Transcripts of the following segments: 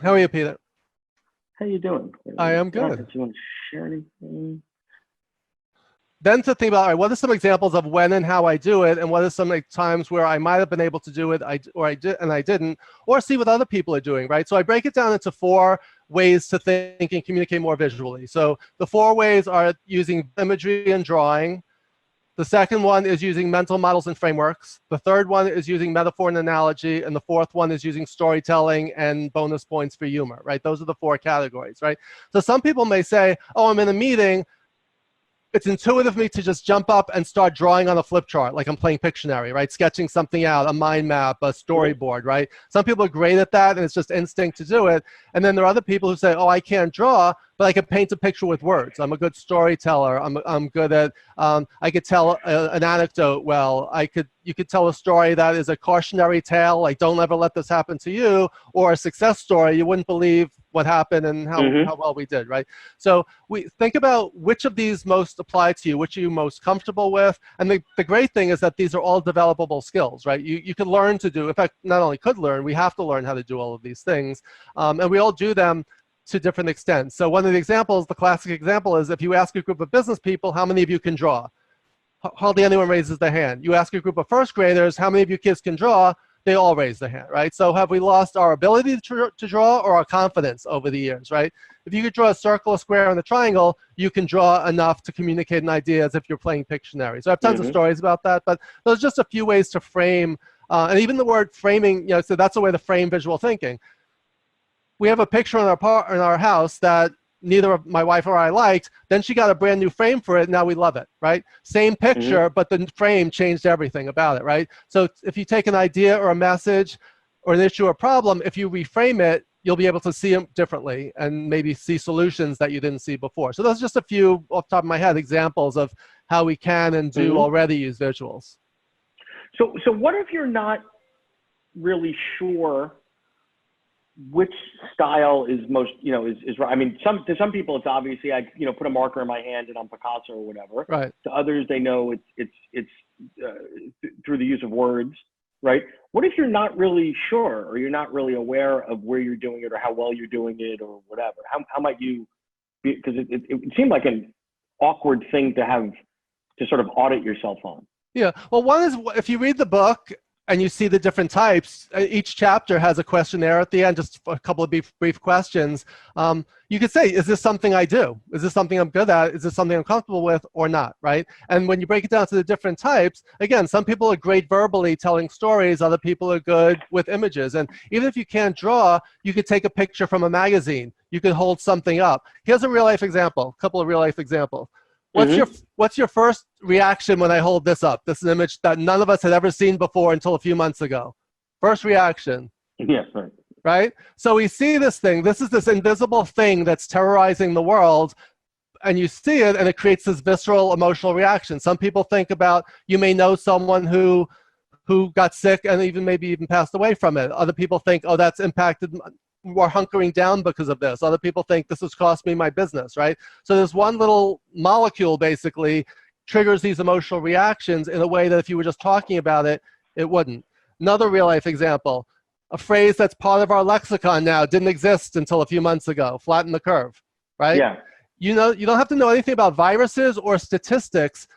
How are you, Peter? How you doing? I am Scott, good. do you want to share anything? Then to think about, all right, what are some examples of when and how I do it, and what are some like, times where I might have been able to do it, or I did and I didn't, or see what other people are doing, right? So I break it down into 4 ways to think and communicate more visually. So the 4 ways are using imagery and drawing. The second one is using mental models and frameworks. The third one is using metaphor and analogy. And the fourth one is using storytelling and bonus points for humor, right? Those are the 4 categories, right? So some people may say, oh, I'm in a meeting. It's intuitive for me to just jump up and start drawing on a flip chart, like I'm playing Pictionary, right? Sketching something out, a mind map, a storyboard, right? Some people are great at that, and it's just instinct to do it. And then there are other people who say, oh, I can't draw, but I can paint a picture with words. I'm a good storyteller. I'm good at, I could tell an anecdote well. You could tell a story that is a cautionary tale, like don't ever let this happen to you, or a success story. You wouldn't believe what happened and how well we did, right? So we think about which of these most apply to you, which are you most comfortable with. And the great thing is that these are all developable skills, right? You can learn to do, in fact, not only could learn, we have to learn how to do all of these things. And we all do them to different extents. So one of the examples, the classic example is if you ask a group of business people, how many of you can draw? Hardly anyone raises their hand. You ask a group of first graders, how many of you kids can draw? They all raise their hand, right? So have we lost our ability to draw or our confidence over the years, right? If you could draw a circle, a square, and a triangle, you can draw enough to communicate an idea as if you're playing Pictionary. So I have tons of stories about that, but those are just a few ways to frame, and even the word framing, so that's a way to frame visual thinking. We have a picture in our house that neither my wife or I liked. Then she got a brand new frame for it. Now we love it, right? Same picture, but the frame changed everything about it, right? So if you take an idea or a message or an issue or problem, if you reframe it, you'll be able to see them differently and maybe see solutions that you didn't see before. So those are just a few, off the top of my head, examples of how we can and do already use visuals. So what if you're not really sure which style is most, is right? I mean, to some people, it's obviously I, put a marker in my hand and I'm Picasso or whatever. Right. To others, they know it's through the use of words, right? What if you're not really sure, or you're not really aware of where you're doing it or how well you're doing it or whatever? How might you be? Because it seemed like an awkward thing to have to sort of audit yourself on. Yeah. Well, one is if you read the book and you see the different types, each chapter has a questionnaire at the end, just a couple of brief questions. You could say, is this something I do? Is this something I'm good at? Is this something I'm comfortable with or not, right? And when you break it down to the different types, again, some people are great verbally telling stories, other people are good with images. And even if you can't draw, you could take a picture from a magazine. You could hold something up. Here's a real life example, a couple of real life examples. What's your first reaction when I hold this up? This is an image that none of us had ever seen before until a few months ago. First reaction. Yes, right. Right? So we see this thing. This is this invisible thing that's terrorizing the world. And you see it, and it creates this visceral emotional reaction. Some people think about, you may know someone who got sick and maybe even passed away from it. Other people think, oh, that's impacted, we're hunkering down because of this. Other people think this has cost me my business, right? So there's one little molecule basically triggers these emotional reactions in a way that if you were just talking about it, it wouldn't. Another real life example, a phrase that's part of our lexicon now, didn't exist until a few months ago, flatten the curve, right? Yeah. You don't have to know anything about viruses or statistics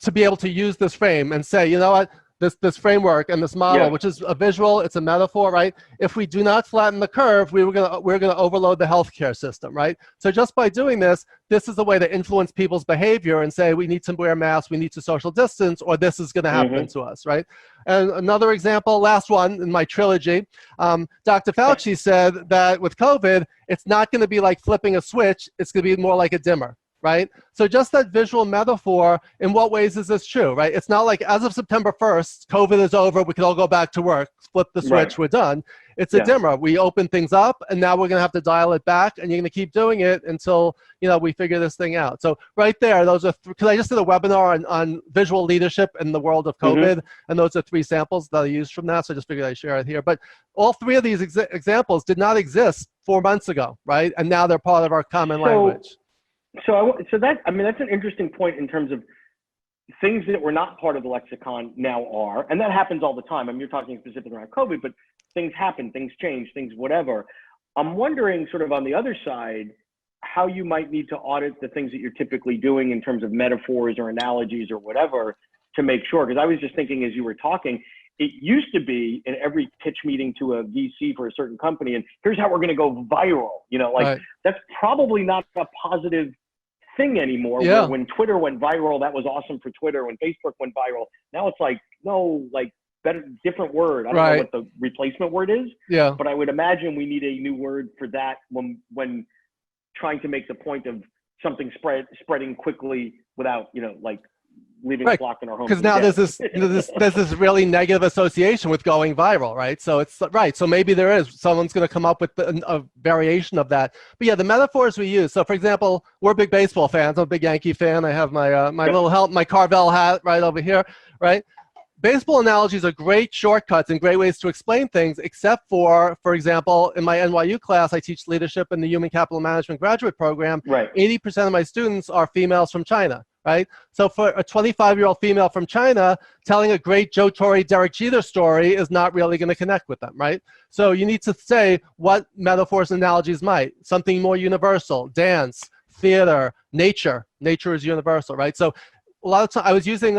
to be able to use this frame and say, you know what, this framework and this model, which is a visual, it's a metaphor, right? If we do not flatten the curve, we're gonna overload the healthcare system, right? So just by doing this, this is a way to influence people's behavior and say, we need to wear masks, we need to social distance, or this is gonna happen to us, right? And another example, last one in my trilogy, Dr. Fauci said that with COVID, it's not gonna be like flipping a switch, it's gonna be more like a dimmer. Right? So just that visual metaphor, in what ways is this true, right? It's not like as of September 1st, COVID is over, we can all go back to work, flip the switch, we're done. It's a dimmer. We open things up, and now we're gonna have to dial it back, and you're gonna keep doing it until we figure this thing out. So right there, those are, because I just did a webinar on visual leadership in the world of COVID, and those are 3 samples that I used from that, so I just figured I'd share it here. But all 3 of these examples did not exist 4 months ago, right? And now they're part of our common language. So that's an interesting point in terms of things that were not part of the lexicon now are, and that happens all the time. I mean, you're talking specifically around COVID, but things happen, things change, things whatever. I'm wondering sort of on the other side, how you might need to audit the things that you're typically doing in terms of metaphors or analogies or whatever to make sure. Because I was just thinking as you were talking, it used to be in every pitch meeting to a VC for a certain company, and here's how we're going to go viral. You know, like Right. that's probably not a positive thing anymore. Yeah. Where when Twitter went viral, that was awesome for Twitter. When Facebook went viral, now it's like, no, like better, different word. I don't know what the replacement word is, Yeah. but I would imagine we need a new word for that when trying to make the point of something spreading quickly without, you know, like leaving a block in our home. Because now there's this really negative association with going viral, right? So it's right. So maybe there is someone's going to come up with a variation of that. But yeah, the metaphors we use. So for example, we're big baseball fans. I'm a big Yankee fan. I have my my Carvel hat right over here, right? Baseball analogies are great shortcuts and great ways to explain things, except for example, in my NYU class, I teach leadership in the Human Capital Management graduate program. Right. 80% of my students are females from China, right? So for a 25-year-old female from China, telling a great Joe Torre, Derek Jeter story is not really going to connect with them, right? So you need to say what metaphors and analogies might. Something more universal, dance, theater, nature. Nature is universal, right? So a lot of times I was using,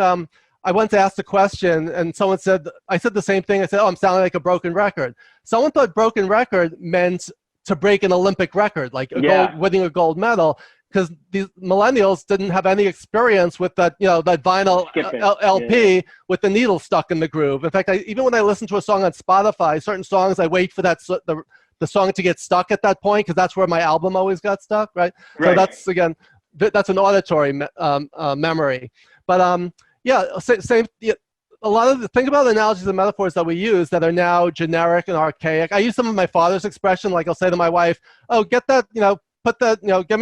I once asked a question and someone said, I said the same thing. I said, oh, I'm sounding like a broken record. Someone thought broken record meant to break an Olympic record, like winning a gold medal, because these millennials didn't have any experience with that, you know, that vinyl LP with the needle stuck in the groove. In fact, even when I listen to a song on Spotify, certain songs, I wait for that the song to get stuck at that point, because that's where my album always got stuck, right? So that's, again, that's an auditory memory. But yeah, same. A lot of think about the analogies and metaphors that we use that are now generic and archaic. I use some of my father's expression, like I'll say to my wife, "Oh, get that, you know, put that, you know, can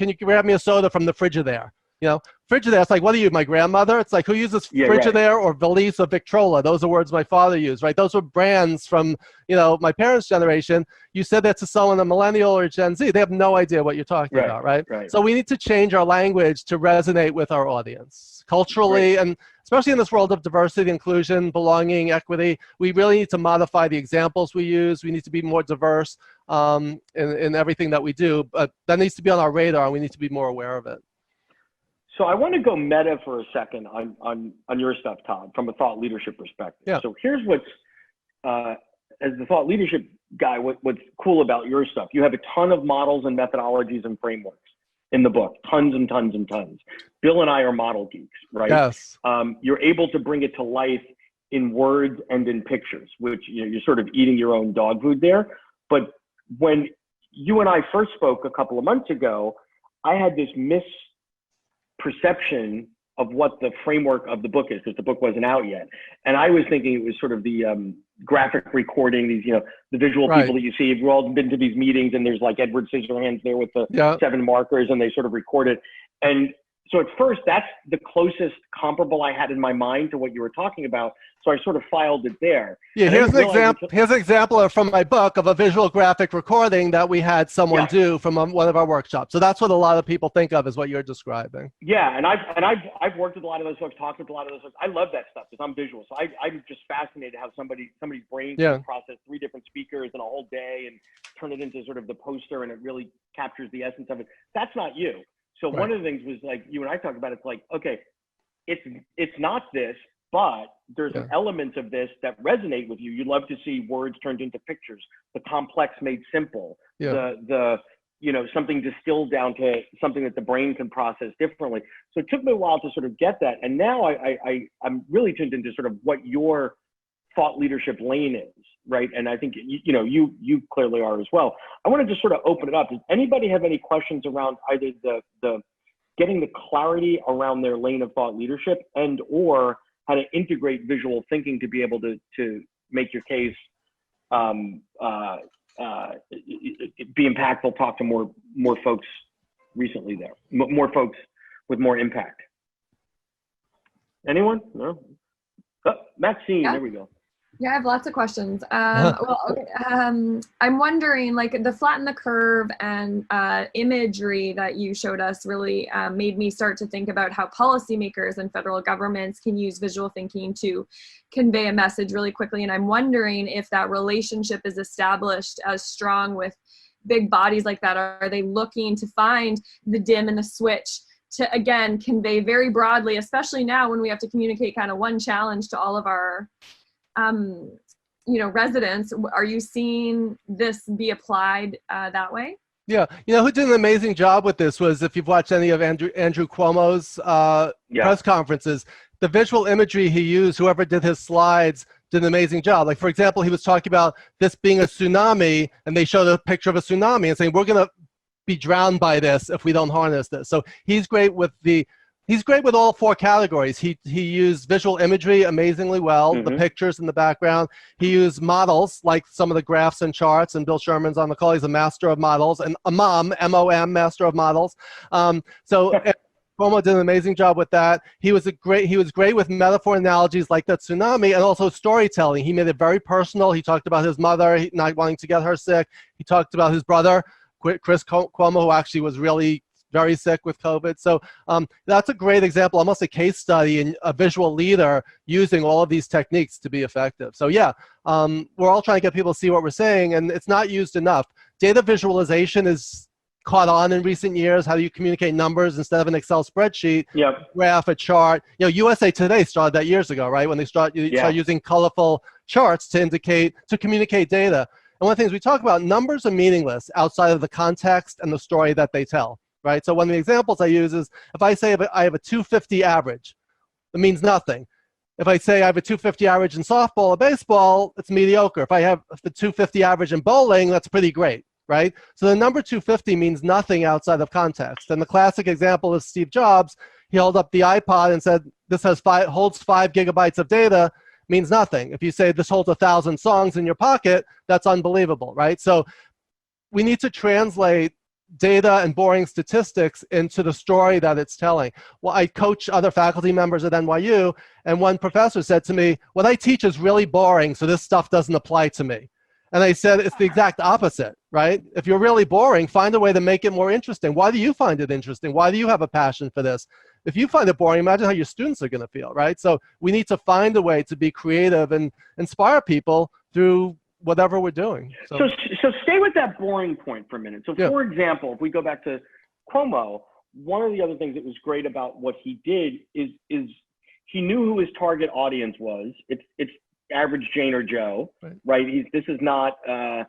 you grab me a soda from the Frigidaire?" You know, Frigidaire. It's like, what are you, my grandmother? It's like, who uses Frigidaire or Valise or Victrola? Those are words my father used, right? Those were brands from, you know, my parents' generation. You said that to someone, a millennial or Gen Z, they have no idea what you're talking about, right? So we need to change our language to resonate with our audience culturally, and especially in this world of diversity, inclusion, belonging, equity. We really need to modify the examples we use. We need to be more diverse in everything that we do, but that needs to be on our radar, and we need to be more aware of it. So I want to go meta for a second on your stuff, Todd, from a thought leadership perspective. Yeah. So here's what's, as the thought leadership guy, what's cool about your stuff. You have a ton of models and methodologies and frameworks in the book, tons and tons and tons. Bill and I are model geeks, right? Yes. You're able to bring it to life in words and in pictures, which, you know, you're sort of eating your own dog food there. But when you and I first spoke a couple of months ago, I had this misperception of what the framework of the book is, because the book wasn't out yet. And I was thinking it was sort of the graphic recording, these, you know, the visual people that you see. We've all been to these meetings and there's like Edward Scissorhands there with the 7 markers and they sort of record it. And so at first, that's the closest comparable I had in my mind to what you were talking about. So I sort of filed it there. Yeah, here's an example from my book of a visual graphic recording that we had someone do from one of our workshops. So that's what a lot of people think of as what you're describing. Yeah, and I've worked with a lot of those folks, talked with a lot of those folks. I love that stuff because I'm visual. So I'm just fascinated how somebody's brain can process 3 different speakers in a whole day and turn it into sort of the poster, and it really captures the essence of it. That's not you. So one of the things was, like, you and I talked about, it's like, okay, it's not this, but there's elements of this that resonate with you. You love to see words turned into pictures, the complex made simple, the you know, something distilled down to something that the brain can process differently. So it took me a while to sort of get that. And now I'm really tuned into sort of what your thought leadership lane is, right? And I think, you know, you clearly are as well. I want to just sort of open it up. Does anybody have any questions around either the getting the clarity around their lane of thought leadership, and or how to integrate visual thinking to be able to make your case be impactful, talk to more folks recently there, more folks with more impact? Anyone? No? Oh, Maxine, there we go. Yeah, I have lots of questions. Well, okay. I'm wondering, like the flatten the curve and imagery that you showed us really made me start to think about how policymakers and federal governments can use visual thinking to convey a message really quickly. And I'm wondering if that relationship is established as strong with big bodies like that. Are they looking to find the dim and the switch to, again, convey very broadly, especially now when we have to communicate kind of one challenge to all of our residents? Are you seeing this be applied that way? Yeah, who did an amazing job with this was, if you've watched any of Andrew Cuomo's press conferences, the visual imagery he used, whoever did his slides did an amazing job. Like, for example, he was talking about this being a tsunami, and they showed a picture of a tsunami and saying, we're going to be drowned by this if we don't harness this. So he's great with all four categories. He used visual imagery amazingly well, the pictures in the background. He used models, like some of the graphs and charts, and Bill Sherman's on the call. He's a master of models, and a M-O-M, master of models. So Cuomo did an amazing job with that. He was great with metaphor analogies like that tsunami, and also storytelling. He made it very personal. He talked about his mother not wanting to get her sick. He talked about his brother, Chris Cuomo, who actually was really very sick with COVID. So that's a great example, almost a case study in a visual leader using all of these techniques to be effective. So yeah, we're all trying to get people to see what we're saying, and it's not used enough. Data visualization is caught on in recent years. How do you communicate numbers instead of an Excel spreadsheet? Yep. Graph, a chart. USA Today started that years ago, right? When they start using colorful charts to communicate data. And one of the things we talk about, numbers are meaningless outside of the context and the story that they tell, right? So one of the examples I use is, if I say I have a 250 average, it means nothing. If I say I have a 250 average in softball or baseball, it's mediocre. If I have the 250 average in bowling, that's pretty great, right? So the number 250 means nothing outside of context. And the classic example is Steve Jobs. He held up the iPod and said, this holds 5 gigabytes of data. Means nothing. If you say this holds 1,000 songs in your pocket, that's unbelievable, right? So we need to translate data and boring statistics into the story that it's telling. Well, I coach other faculty members at NYU, and one professor said to me, what I teach is really boring, so this stuff doesn't apply to me. And I said, it's the exact opposite, right? If you're really boring, find a way to make it more interesting. Why do you find it interesting? Why do you have a passion for this? If you find it boring, imagine how your students are going to feel, right? So we need to find a way to be creative and inspire people through whatever we're doing. So stay with that boring point for a minute. So for example, if we go back to Cuomo, one of the other things that was great about what he did is he knew who his target audience was. It's average Jane or Joe, right? This is not a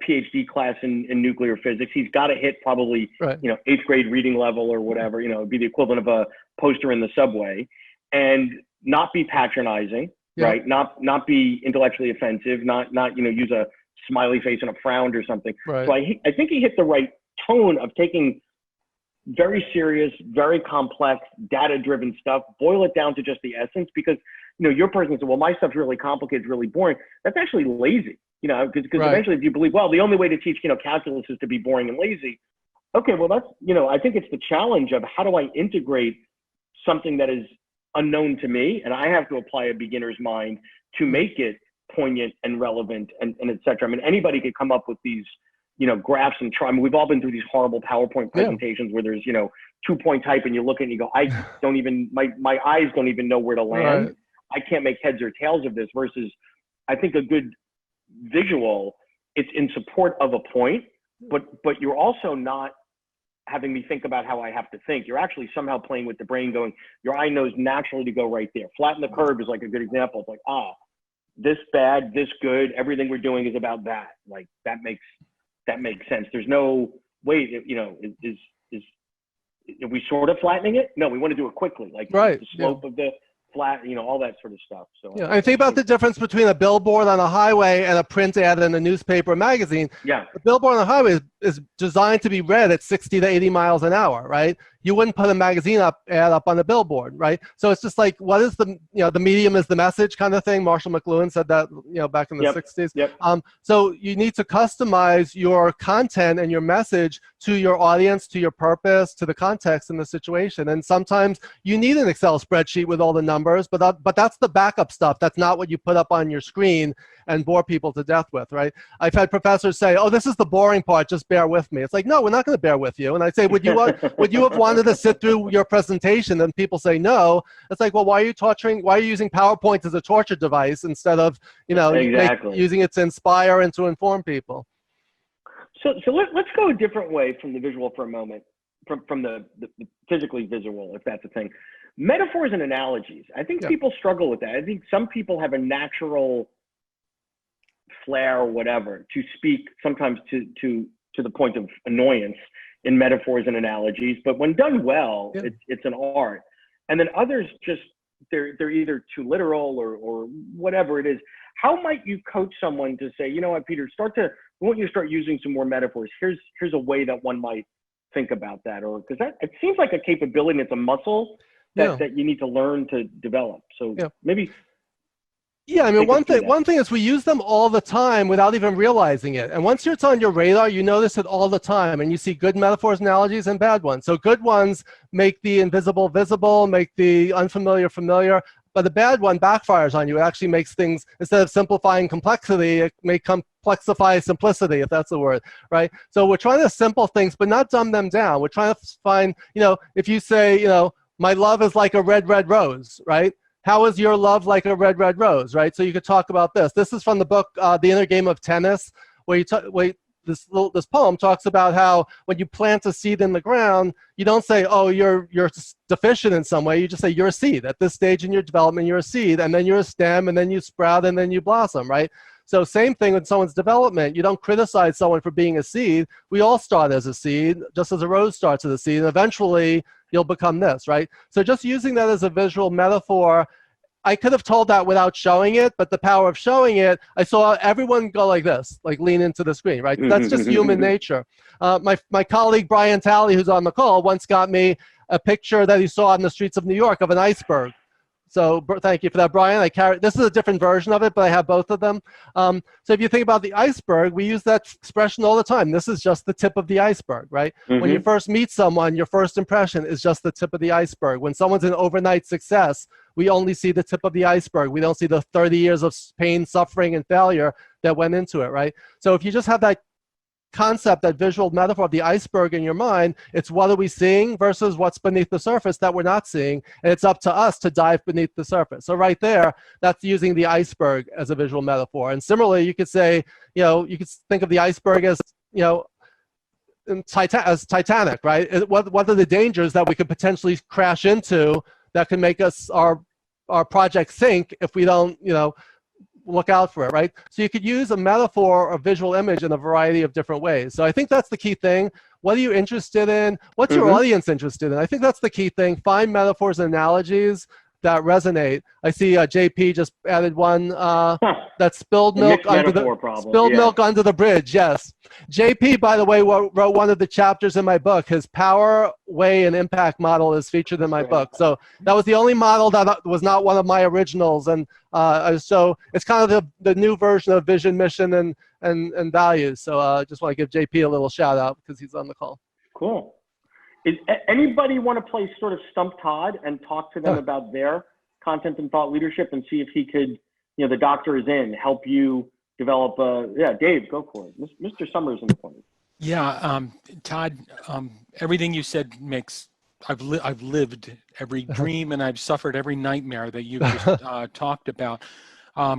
PhD class in nuclear physics. He's got to hit probably 8th grade reading level or whatever. It'd be the equivalent of a poster in the subway, and not be patronizing, right? Not be intellectually offensive. Not use a smiley face and a frown or something. Right. So I think he hit the right tone of taking very serious, very complex, data-driven stuff, boil it down to just the essence, because your person said, well, my stuff's really complicated, really boring. That's actually lazy. Because eventually, if you believe, well, the only way to teach, calculus is to be boring and lazy. Okay, well, that's, I think it's the challenge of how do I integrate something that is unknown to me, and I have to apply a beginner's mind to make it poignant and relevant and et cetera. I mean, anybody could come up with these, graphs and try. I mean, we've all been through these horrible PowerPoint presentations where there's, 2-point type, and you look at it and you go, I don't even, my eyes don't even know where to land. Right. I can't make heads or tails of this. Versus, I think a good visual, it's in support of a point, but you're also not having me think about how I have to think. You're actually somehow playing with the brain, going, your eye knows naturally to go right there. Flatten the curve is like a good example. It's like, this bad, this good, everything we're doing is about that. Like that makes sense. There's no wait, are we sort of flattening it? No, we want to do it quickly. Like the slope of the flat, all that sort of stuff. So I think about the difference between a billboard on a highway and a print ad in a newspaper or magazine. Yeah. The billboard on the highway is designed to be read at 60 to 80 miles an hour, right? You wouldn't put a magazine ad up on a billboard, right? So it's just like, what is the, the medium is the message kind of thing. Marshall McLuhan said that, back in the 60s. Yep. So you need to customize your content and your message to your audience, to your purpose, to the context and the situation. And sometimes you need an Excel spreadsheet with all the numbers, but that's the backup stuff. That's not what you put up on your screen and bore people to death with, right? I've had professors say, oh, this is the boring part, just bear with me. It's like, no, we're not going to bear with you. And I say, would you have wanted to sit through your presentation? And people say no. It's like, well, why are you using PowerPoint as a torture device instead of, exactly. using it to inspire and to inform people? So let's go a different way from the visual for a moment, from the physically visual, if that's a thing. Metaphors and analogies. I think people struggle with that. I think some people have a natural flair or whatever to speak sometimes to the point of annoyance in metaphors and analogies, but when done well, it's an art. And then others just, they're either too literal or whatever it is. How might you coach someone to say, you know what, Peter, we want you to start using some more metaphors. Here's a way that one might think about that, or because it seems like a capability, it's a muscle that you need to learn to develop. So maybe. Yeah, I mean, one thing is we use them all the time without even realizing it. And once it's on your radar, you notice it all the time, and you see good metaphors, analogies, and bad ones. So good ones make the invisible visible, make the unfamiliar familiar, but the bad one backfires on you. It actually makes things, instead of simplifying complexity, it may complexify simplicity, if that's the word, right? So we're trying to simple things, but not dumb them down. We're trying to find, if you say, my love is like a red, red rose, right? How is your love like a red, red rose, right? So you could talk about this. This is from the book, The Inner Game of Tennis, where this poem talks about how when you plant a seed in the ground, you don't say, oh, you're deficient in some way. You just say you're a seed. At this stage in your development, you're a seed, and then you're a stem, and then you sprout, and then you blossom, right? So same thing with someone's development. You don't criticize someone for being a seed. We all start as a seed, just as a rose starts as a seed, and eventually you'll become this, right? So just using that as a visual metaphor, I could have told that without showing it, but the power of showing it, I saw everyone go like this, like lean into the screen, right? That's just human nature. My colleague, Brian Talley, who's on the call, once got me a picture that he saw on the streets of New York of an iceberg. So thank you for that, Brian. This is a different version of it, but I have both of them. So if you think about the iceberg, we use that expression all the time. This is just the tip of the iceberg, right? When you first meet someone, your first impression is just the tip of the iceberg. When someone's an overnight success, we only see the tip of the iceberg. We don't see the 30 years of pain, suffering, and failure that went into it, right? So if you just have that concept, that visual metaphor of the iceberg in your mind, it's what are we seeing versus what's beneath the surface that we're not seeing, and it's up to us to dive beneath the surface. So right there, that's using the iceberg as a visual metaphor. And similarly, you could say, you could think of the iceberg as, as Titanic, right? What are the dangers that we could potentially crash into that can make us our project sink if we don't, look out for it, right? So you could use a metaphor or visual image in a variety of different ways. So I think that's the key thing. What are you interested in? What's your audience interested in? I think that's the key thing. Find metaphors and analogies that resonate. I see JP just added one that spilled milk under the bridge. Yes. JP, by the way, wrote one of the chapters in my book. His power, way, and impact model is featured in my book. So that was the only model that was not one of my originals. And so it's kind of the new version of vision, mission, and values. So I just want to give JP a little shout out because he's on the call. Cool. Is anybody want to play sort of Stump Todd and talk to them about their content and thought leadership and see if he could, the doctor is in, help you develop Dave, go for it. Mr. Summers in the corner. Yeah, Todd, everything you said I've lived every dream and I've suffered every nightmare that you just talked about.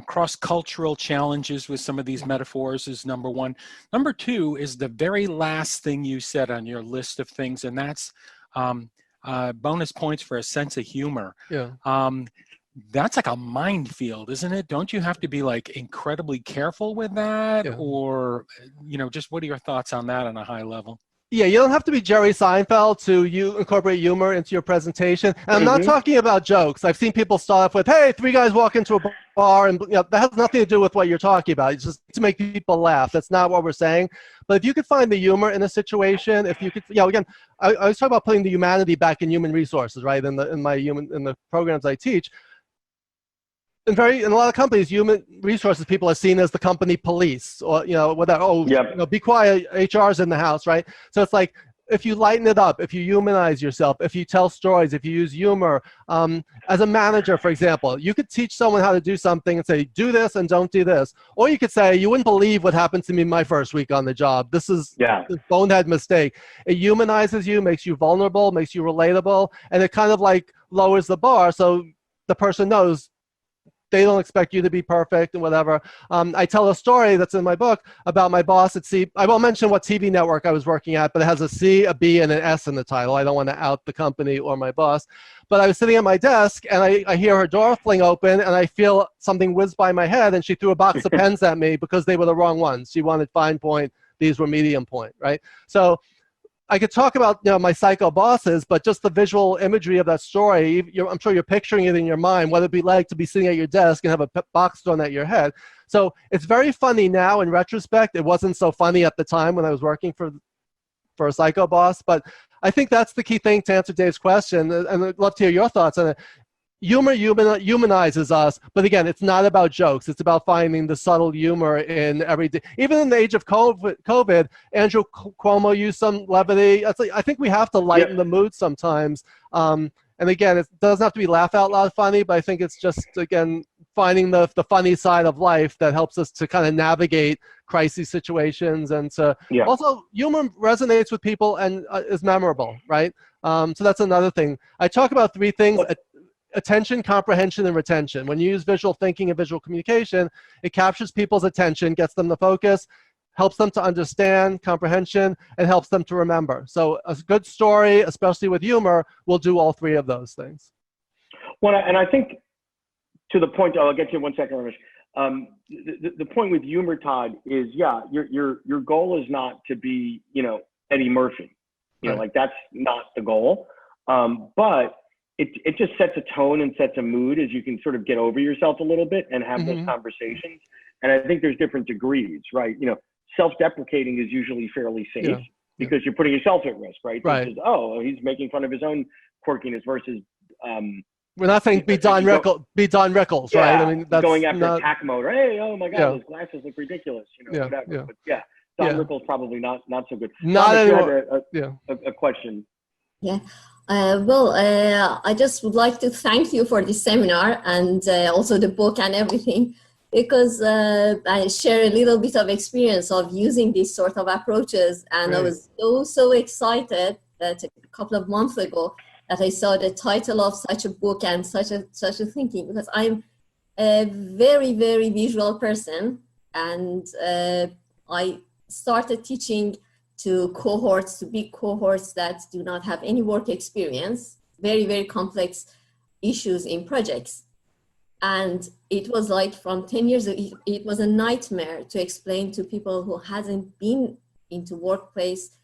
Cross-cultural challenges with some of these metaphors is number one. Number two is the very last thing you said on your list of things, and that's bonus points for a sense of humor. Yeah. That's like a minefield, isn't it? Don't you have to be like incredibly careful with that? Yeah. Or, just what are your thoughts on that on a high level? Yeah, you don't have to be Jerry Seinfeld to incorporate humor into your presentation. And I'm not talking about jokes. I've seen people start off with, hey, three guys walk into a bar, and that has nothing to do with what you're talking about. It's just to make people laugh. That's not what we're saying. But if you could find the humor in a situation, if you could, again, I was talking about putting the humanity back in human resources, right? In the programs I teach. In a lot of companies, human resources people are seen as the company police, or whatever. Oh, be quiet. HR's in the house, right? So it's like, if you lighten it up, if you humanize yourself, if you tell stories, if you use humor, as a manager, for example, you could teach someone how to do something and say, do this and don't do this. Or you could say, you wouldn't believe what happened to me my first week on the job. This is this bonehead mistake. It humanizes you, makes you vulnerable, makes you relatable, and it kind of like lowers the bar so the person knows they don't expect you to be perfect and whatever. I tell a story that's in my book about my boss at C. I won't mention what TV network I was working at, but it has a C, a B, and an S in the title. I don't want to out the company or my boss. But I was sitting at my desk, and I hear her door fling open, and I feel something whiz by my head, and she threw a box of pens at me because they were the wrong ones. She wanted fine point. These were medium point, right? So I could talk about my psycho bosses, but just the visual imagery of that story, I'm sure you're picturing it in your mind, what it'd be like to be sitting at your desk and have a box thrown at your head. So it's very funny now in retrospect. It wasn't so funny at the time when I was working for a psycho boss, but I think that's the key thing to answer Dave's question, and I'd love to hear your thoughts on it. Humor humanizes us, but again, it's not about jokes. It's about finding the subtle humor in everyday. Even in the age of COVID, Andrew Cuomo used some levity. I think we have to lighten the mood sometimes. And again, it doesn't have to be laugh out loud funny, but I think it's just, again, finding the funny side of life that helps us to kind of navigate crisis situations, and to also humor resonates with people and is memorable, right? So that's another thing. I talk about three things. Attention, comprehension, and retention. When you use visual thinking and visual communication, it captures people's attention, gets them to focus, helps them to understand, comprehension, and helps them to remember. So a good story, especially with humor, will do all three of those things. Well, and I think to the point, I'll get to you in 1 second, Ramesh. The point with humor, Todd, is your goal is not to be, Eddie Murphy. Like that's not the goal. But it just sets a tone and sets a mood as you can sort of get over yourself a little bit and have those conversations. And I think there's different degrees, right? Self-deprecating is usually fairly safe because you're putting yourself at risk, right? Right. Is, he's making fun of his own quirkiness versus. We're not saying be Don Rickles, right? I mean, that's going after not, attack mode. Hey, oh my God, those glasses look ridiculous. Whatever. Yeah. But Don Rickles probably not so good. Not anymore. A question. Yeah. I just would like to thank you for this seminar and also the book and everything, because I share a little bit of experience of using these sort of approaches, and I was so excited that a couple of months ago that I saw the title of such a book and such a thinking, because I'm a very, very visual person, and I started teaching to big cohorts that do not have any work experience, very, very complex issues in projects. And it was like from 10 years ago, it was a nightmare to explain to people who hasn't been into workplace,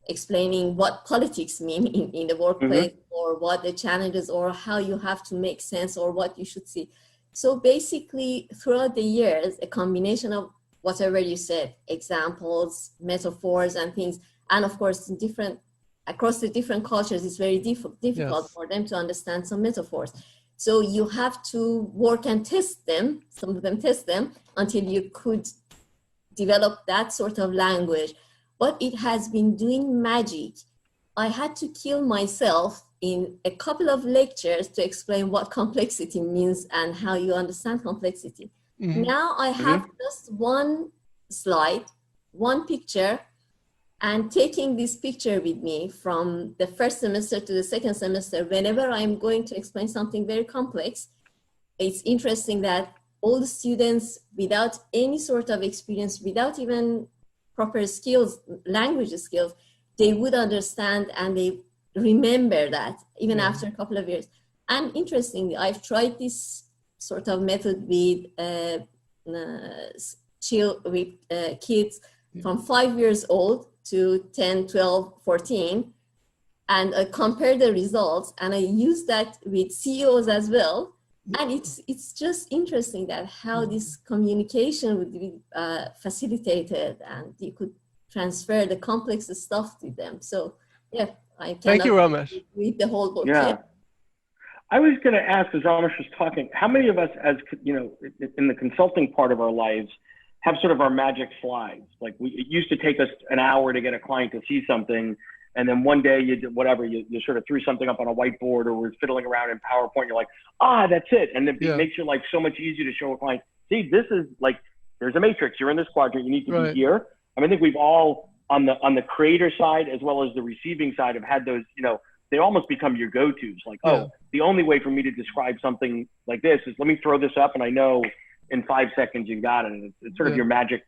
explaining what politics mean in the workplace, or what the challenges, or how you have to make sense, or what you should see. So basically, throughout the years, a combination of whatever you said, examples, metaphors, and things. And of course, across the different cultures, it's very difficult for them to understand some metaphors. So you have to work and test them, some of them test them, until you could develop that sort of language. But it has been doing magic. I had to kill myself in a couple of lectures to explain what complexity means and how you understand complexity. Now I have just one slide, one picture, and taking this picture with me from the first semester to the second semester, whenever I'm going to explain something very complex, it's interesting that all the students without any sort of experience, without even proper skills, language skills, they would understand and they remember that even after a couple of years. And interestingly, I've tried this sort of method with kids from 5 years old to 10, 12, 14, and compare the results. And I use that with CEOs as well. And it's just interesting that how this communication would be facilitated, and you could transfer the complex stuff to them. So yeah, I Thank you, Ramesh. read the whole book. Yeah. I was going to ask, as Ramesh was talking, how many of us, as you know, in the consulting part of our lives, have sort of our magic slides? Like it used to take us an hour to get a client to see something, and then one day you did whatever, you sort of threw something up on a whiteboard or were fiddling around in PowerPoint. You're like, that's it, and it makes your life so much easier to show a client. See, this is like, there's a matrix. You're in this quadrant. You need to be here. I mean, I think we've all on the creator side as well as the receiving side have had those. You know, they almost become your go-tos. Like, the only way for me to describe something like this is let me throw this up, and I know in 5 seconds you got it. And it's sort of your magic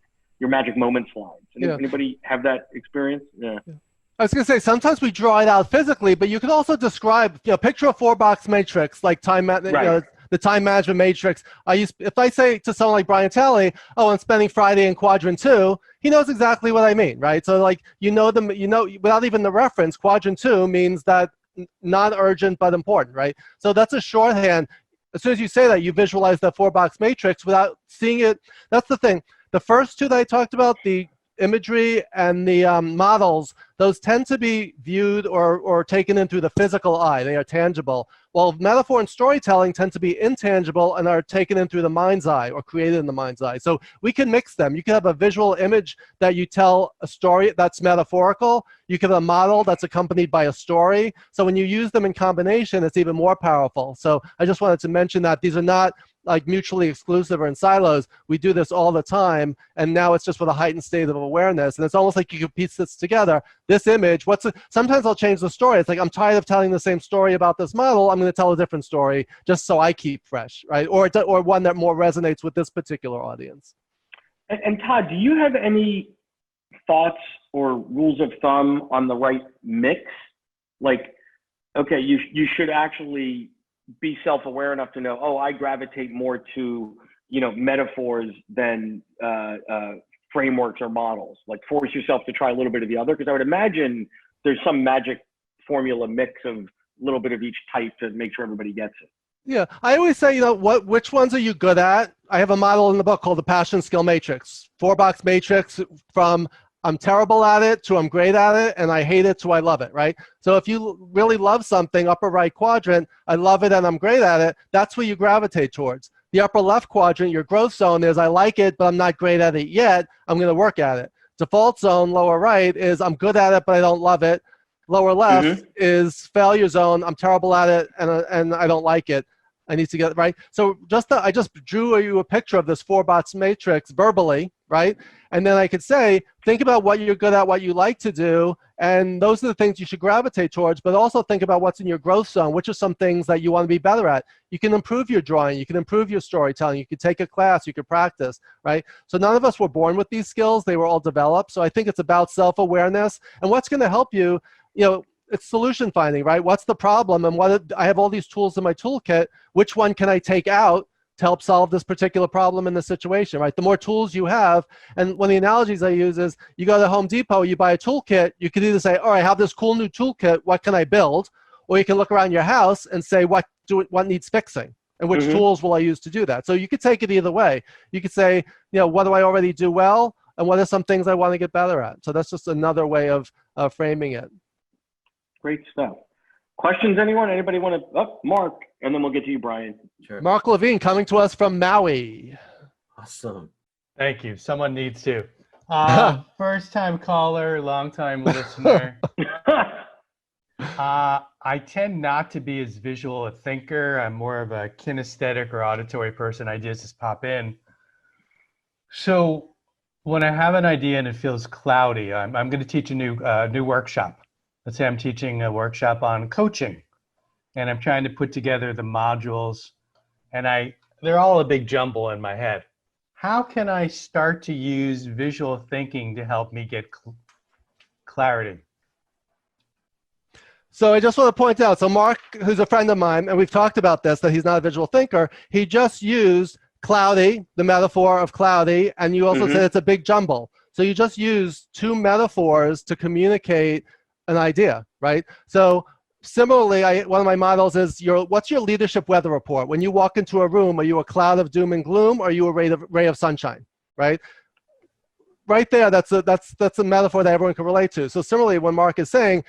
moment slides. Anybody have that experience? Yeah. I was going to say, sometimes we draw it out physically, but you can also describe, picture a 4-box matrix, like the time management matrix. If I say to someone like Brian Talley, I'm spending Friday in quadrant 2, he knows exactly what I mean, right? So like, without even the reference, quadrant 2 means that not urgent, but important, right? So that's a shorthand. As soon as you say that, you visualize that 4-box matrix without seeing it. That's the thing. The first two that I talked about, the imagery and the models, those tend to be viewed or taken in through the physical eye. They are tangible. While metaphor and storytelling tend to be intangible and are taken in through the mind's eye or created in the mind's eye. So we can mix them. You can have a visual image that you tell a story that's metaphorical. You can have a model that's accompanied by a story. So when you use them in combination, it's even more powerful. So I just wanted to mention that these are not like mutually exclusive or in silos. We do this all the time, and now it's just with a heightened state of awareness. And it's almost like you can piece this together. This image, sometimes I'll change the story. It's like, I'm tired of telling the same story about this model. I'm going to tell a different story just so I keep fresh, right? Or one that more resonates with this particular audience. And Todd, do you have any thoughts or rules of thumb on the right mix? Like, okay, you should actually be self-aware enough to know, I gravitate more to, metaphors than frameworks or models. Like, force yourself to try a little bit of the other, because I would imagine there's some magic formula mix of a little bit of each type to make sure everybody gets it. Yeah, I always say, which ones are you good at? I have a model in the book called the Passion Skill Matrix, 4-box matrix from I'm terrible at it to I'm great at it, and I hate it to I love it, right? So if you really love something, upper right quadrant, I love it and I'm great at it, that's where you gravitate towards. The upper left quadrant, your growth zone, is I like it, but I'm not great at it yet, I'm going to work at it. Default zone, lower right, is I'm good at it, but I don't love it. Lower left is failure zone, I'm terrible at it and I don't like it. I need to get it right. So I just drew you a picture of this 4-box matrix verbally, right? And then I could say, think about what you're good at, what you like to do, and those are the things you should gravitate towards, but also think about what's in your growth zone, which are some things that you want to be better at. You can improve your drawing, you can improve your storytelling, you could take a class, you could practice, right? So none of us were born with these skills, they were all developed. So I think it's about self-awareness, and what's going to help you, it's solution finding, right? What's the problem? And I have all these tools in my toolkit. Which one can I take out to help solve this particular problem in the situation, right? The more tools you have, and one of the analogies I use is, you go to Home Depot, you buy a toolkit, you can either say, all right, I have this cool new toolkit, what can I build? Or you can look around your house and say, what needs fixing? And which tools will I use to do that? So you could take it either way. You could say, what do I already do well? And what are some things I want to get better at? So that's just another way of framing it. Great stuff. Questions, anyone? Anybody want to? Mark, and then we'll get to you, Brian. Sure. Mark Levine coming to us from Maui. Awesome. Thank you. Someone needs to. First-time caller, long-time listener. I tend not to be as visual a thinker. I'm more of a kinesthetic or auditory person. Ideas just pop in. So when I have an idea and it feels cloudy, I'm going to teach a new workshop. Let's say I'm teaching a workshop on coaching, and I'm trying to put together the modules, and they're all a big jumble in my head. How can I start to use visual thinking to help me get clarity? So I just want to point out, so Mark, who's a friend of mine, and we've talked about this, that he's not a visual thinker, he just used cloudy, the metaphor of cloudy, and you also said it's a big jumble. So you just use two metaphors to communicate an idea, right? So similarly, one of my models is what's your leadership weather report? When you walk into a room, are you a cloud of doom and gloom, or are you a ray of sunshine, right? Right there, that's a metaphor that everyone can relate to. So similarly, when Mark is saying,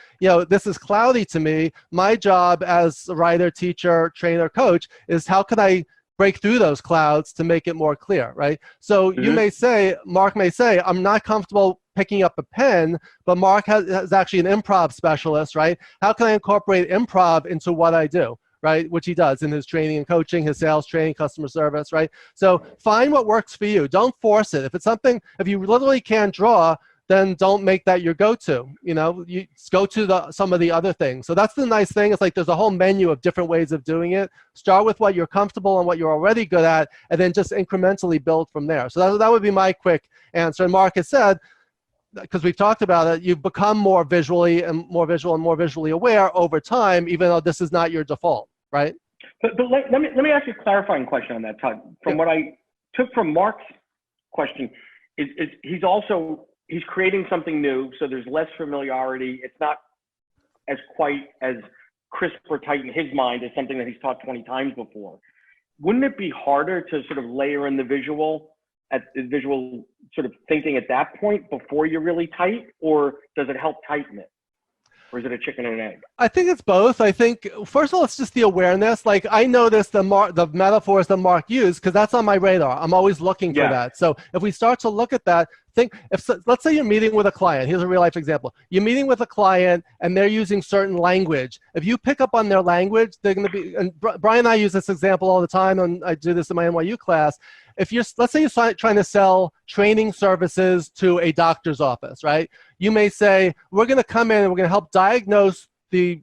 this is cloudy to me, my job as a writer, teacher, trainer, coach is how can I break through those clouds to make it more clear, right? So you may say, Mark may say, I'm not comfortable picking up a pen, but Mark is actually an improv specialist, right? How can I incorporate improv into what I do? Right, which he does in his training and coaching, his sales training, customer service, right? So find what works for you. Don't force it. If you literally can't draw, then don't make that your go-to. You go to some of the other things. So that's the nice thing. It's like there's a whole menu of different ways of doing it. Start with what you're comfortable and what you're already good at, and then just incrementally build from there. So that would be my quick answer. And Mark has said, because we've talked about it, you've become more visual and more visually aware over time, even though this is not your default, right? But let me ask you a clarifying question on that, Todd. From what I took from Mark's question, is he's creating something new, so there's less familiarity. It's not as quite as crisp or tight in his mind as something that he's taught 20 times before. Wouldn't it be harder to sort of layer in the visual sort of thinking at that point before you're really tight, or does it help tighten it? Or is it a chicken and an egg? I think it's both. I think, first of all, it's just the awareness. Like, I notice the metaphors that Mark used because that's on my radar. I'm always looking for that. So if we start to look at that, let's say you're meeting with a client. Here's a real life example. You're meeting with a client and they're using certain language. If you pick up on their language, they're going to be, and Brian and I use this example all the time, and I do this in my NYU class. Let's say you're trying to sell training services to a doctor's office, right? You may say, we're going to come in and we're going to help diagnose the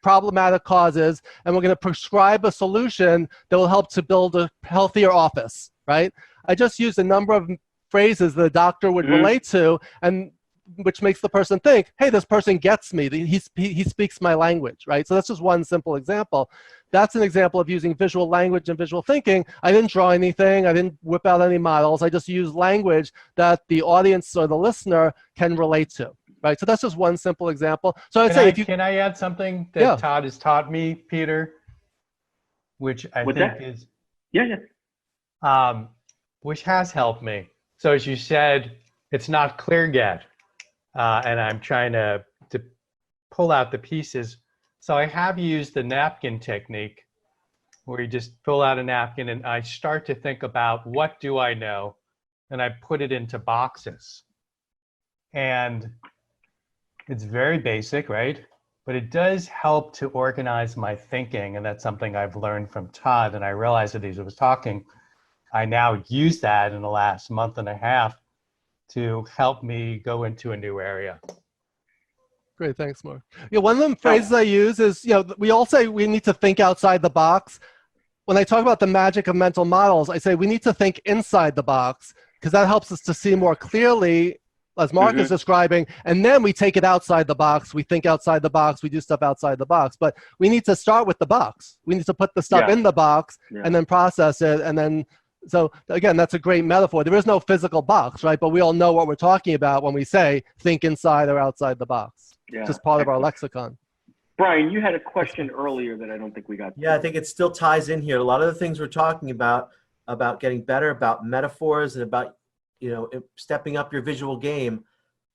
problematic causes, and we're going to prescribe a solution that will help to build a healthier office, right? I just used a number of phrases the doctor would relate to, and which makes the person think, hey, this person gets me. He speaks my language, right? So that's just one simple example. That's an example of using visual language and visual thinking. I didn't draw anything. I didn't whip out any models. I just used language that the audience or the listener can relate to, right? So that's just one simple example. So can I add something that Todd has taught me, Peter? Which I think is which has helped me. So as you said, it's not clear yet, and I'm trying to pull out the pieces. So I have used the napkin technique, where you just pull out a napkin and I start to think about what do I know, and I put it into boxes. And it's very basic, right? But it does help to organize my thinking, and that's something I've learned from Todd. And I realized that as I was talking, I now use that in the last month and a half to help me go into a new area. Great, thanks, Mark. One of the phrases I use is, we all say we need to think outside the box. When I talk about the magic of mental models, I say we need to think inside the box, because that helps us to see more clearly, as Mark is describing, and then we take it outside the box. We think outside the box. We do stuff outside the box. But we need to start with the box. We need to put the stuff in the box and then process it, and then. So again, that's a great metaphor. There is no physical box, right? But we all know what we're talking about when we say think inside or outside the box. Yeah. Just part of our lexicon. Brian, you had a question earlier that I don't think we got. Yeah, I think it still ties in here. A lot of the things we're talking about getting better, about metaphors, and about stepping up your visual game.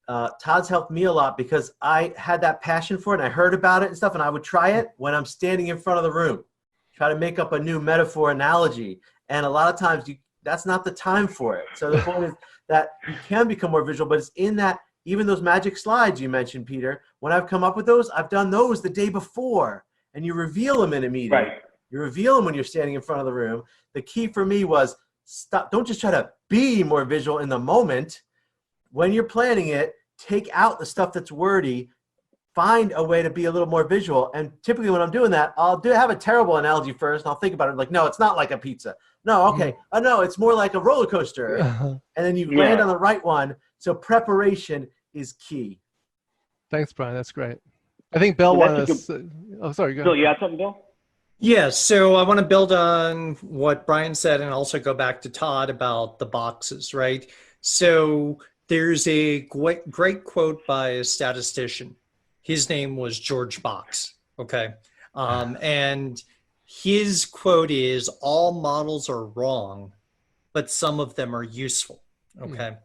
Todd's helped me a lot because I had that passion for it, and I heard about it and stuff, and I would try it when I'm standing in front of the room, try to make up a new metaphor analogy. And a lot of times that's not the time for it. So the point is that you can become more visual, but it's in that, even those magic slides you mentioned, Peter, when I've come up with those, I've done those the day before, and you reveal them in a meeting. Right. You reveal them when you're standing in front of the room. The key for me was don't just try to be more visual in the moment. When you're planning it, take out the stuff that's wordy, find a way to be a little more visual. And typically when I'm doing that, I'll have a terrible analogy first, and I'll think about it like, no, it's not like a pizza. No, okay. Oh, no, it's more like a roller coaster. And then you land on the right one. So preparation is key. Thanks, Brian. That's great. I think Bill wanted to. Oh, sorry. Go ahead. Bill, you have something, Bill? Yeah, so I want to build on what Brian said and also go back to Todd about the boxes, right? So There's a great quote by a statistician. His name was George Box. Okay. And his quote is, all models are wrong, but some of them are useful. Okay.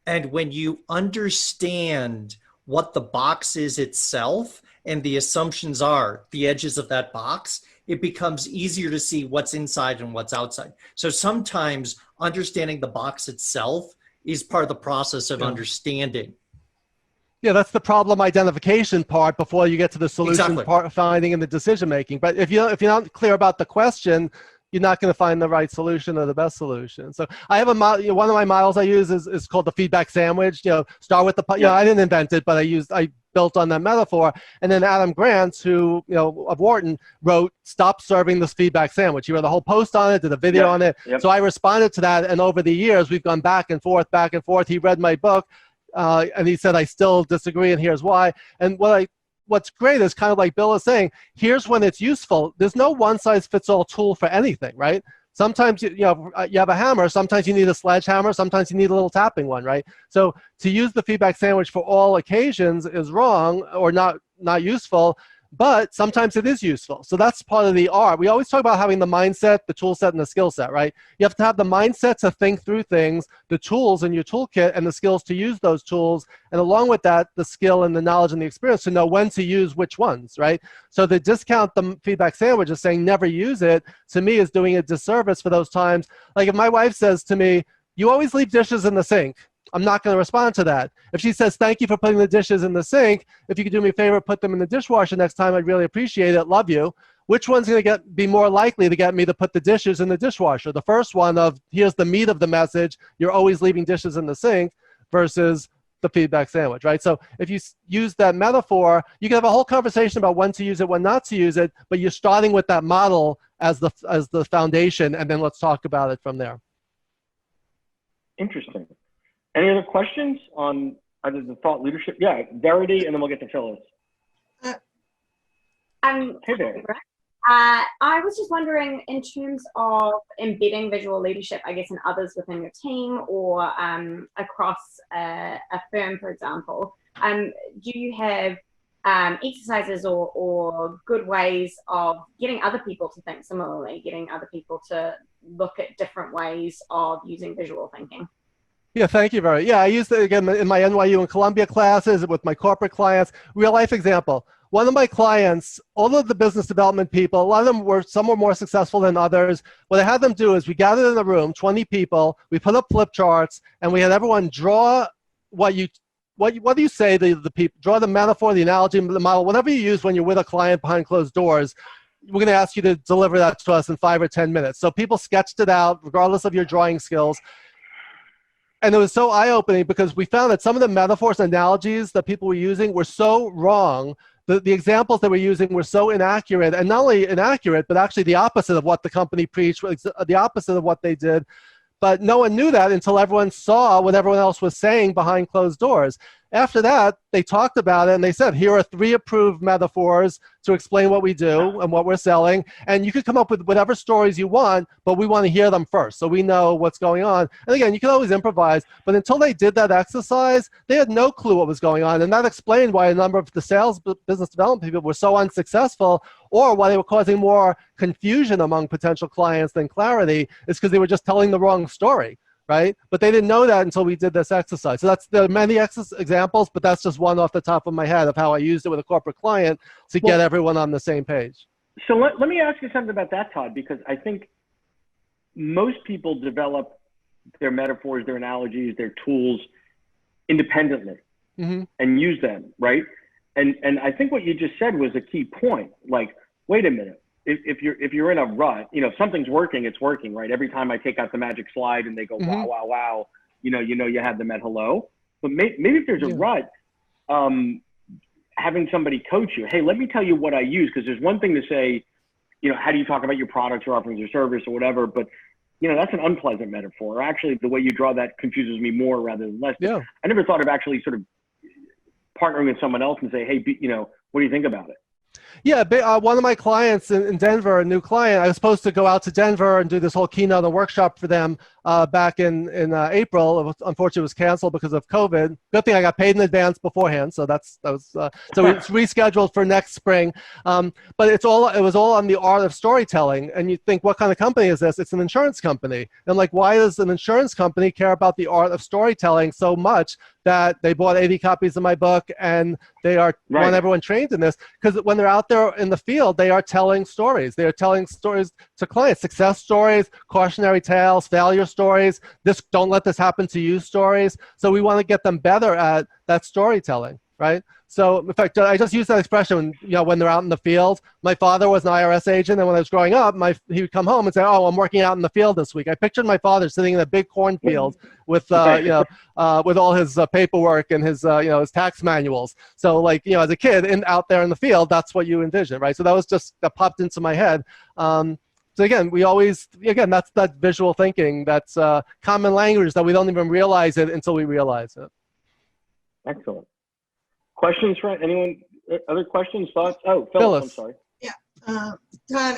And when you understand what the box is itself and the assumptions are, the edges of that box, it becomes easier to see what's inside and what's outside. So sometimes understanding the box itself is part of the process of understanding. Yeah, that's the problem identification part before you get to the solution Exactly. part, finding and the decision making. But if you're not clear about the question, you're not going to find the right solution or the best solution. So I have a model, one of my models I use is called the feedback sandwich. Start with the, I didn't invent it, but I built on that metaphor. And then Adam Grant, who, of Wharton, wrote, stop serving this feedback sandwich. He wrote a whole post on it, did a video on it. So I responded to that. And over the years, we've gone back and forth. He read my book and he said, I still disagree and here's why. And what's great is kind of like Bill is saying, here's when it's useful. There's no one-size-fits-all tool for anything, right? Sometimes you have a hammer, sometimes you need a sledgehammer, sometimes you need a little tapping one, right? So to use the feedback sandwich for all occasions is wrong or not useful, but sometimes it is useful. So that's part of the art. We always talk about having the mindset, the tool set, and the skill set, right? You have to have the mindset to think through things, the tools in your toolkit, and the skills to use those tools. And along with that, the skill and the knowledge and the experience to know when to use which ones, right? So to discount the feedback sandwich is saying never use it, to me, is doing a disservice for those times. Like if my wife says to me, you always leave dishes in the sink, I'm not going to respond to that. If she says, thank you for putting the dishes in the sink, if you could do me a favor, put them in the dishwasher next time, I'd really appreciate it, love you. Which one's going to be more likely to get me to put the dishes in the dishwasher? The first one of, here's the meat of the message, you're always leaving dishes in the sink, versus the feedback sandwich, right? So if you use that metaphor, you can have a whole conversation about when to use it, when not to use it, but you're starting with that model as the foundation, and then let's talk about it from there. Interesting. Any other questions on either the thought leadership? Yeah, Verity, and then we'll get to Phyllis. Hey there. I was just wondering, in terms of embedding visual leadership, I guess, in others within your team or across a firm, for example, do you have exercises or good ways of getting other people to think similarly, getting other people to look at different ways of using visual thinking? Yeah, thank you, Very. Yeah, I used it again in my NYU and Columbia classes with my corporate clients. Real life example. One of my clients, all of the business development people, a lot of them some were more successful than others. What I had them do is we gathered in a room, 20 people, we put up flip charts, and we had everyone draw what do you say the people, draw the metaphor, the analogy, the model, whatever you use when you're with a client behind closed doors. We're going to ask you to deliver that to us in 5 or 10 minutes. So people sketched it out, regardless of your drawing skills. And it was so eye-opening because we found that some of the metaphors and analogies that people were using were so wrong. The examples they were using were so inaccurate, and not only inaccurate, but actually the opposite of what the company preached, the opposite of what they did. But no one knew that until everyone saw what everyone else was saying behind closed doors. After that, they talked about it and they said, here are 3 approved metaphors to explain what we do and what we're selling. And you could come up with whatever stories you want, but we want to hear them first so we know what's going on. And again, you can always improvise, but until they did that exercise, they had no clue what was going on. And that explained why a number of the sales business development people were so unsuccessful, or why they were causing more confusion among potential clients than clarity, is because they were just telling the wrong story. Right? But they didn't know that until we did this exercise. So there are many examples, but that's just one off the top of my head of how I used it with a corporate client to get everyone on the same page. So let me ask you something about that, Todd, because I think most people develop their metaphors, their analogies, their tools independently and use them, right? And I think what you just said was a key point. Like, wait a minute. If you're in a rut, if something's working, it's working, right? Every time I take out the magic slide and they go, wow, wow, wow, you had them at hello. But maybe if there's a rut, having somebody coach you, hey, let me tell you what I use. Because there's one thing to say, how do you talk about your products or offerings or service or whatever, but that's an unpleasant metaphor. Actually, the way you draw that confuses me more rather than less. Yeah. I never thought of actually sort of partnering with someone else and say, hey, what do you think about it? Yeah, one of my clients in Denver, a new client, I was supposed to go out to Denver and do this whole keynote and workshop for them back in April. Unfortunately, it was canceled because of COVID. Good thing I got paid in advance beforehand, so so it's rescheduled for next spring. But it was all on the art of storytelling. And you think, what kind of company is this? It's an insurance company. And like, why does an insurance company care about the art of storytelling so much that they bought 80 copies of my book and they want everyone trained in this? Because when they're out there in the field, they are telling stories. They are telling stories to clients, success stories, cautionary tales, failure stories, don't let this happen to you stories. So we want to get them better at that storytelling, right? So in fact, I just use that expression when they're out in the field. My father was an IRS agent, and when I was growing up, he would come home and say, "Oh, I'm working out in the field this week." I pictured my father sitting in a big cornfield with with all his paperwork and his his tax manuals. So like as a kid out there in the field, that's what you envision, right? So that popped into my head. So again, that's that visual thinking. That's common language that we don't even realize it until we realize it. Excellent. Questions for anyone? Other questions, thoughts? Oh, Phyllis. I'm sorry. Yeah, Todd,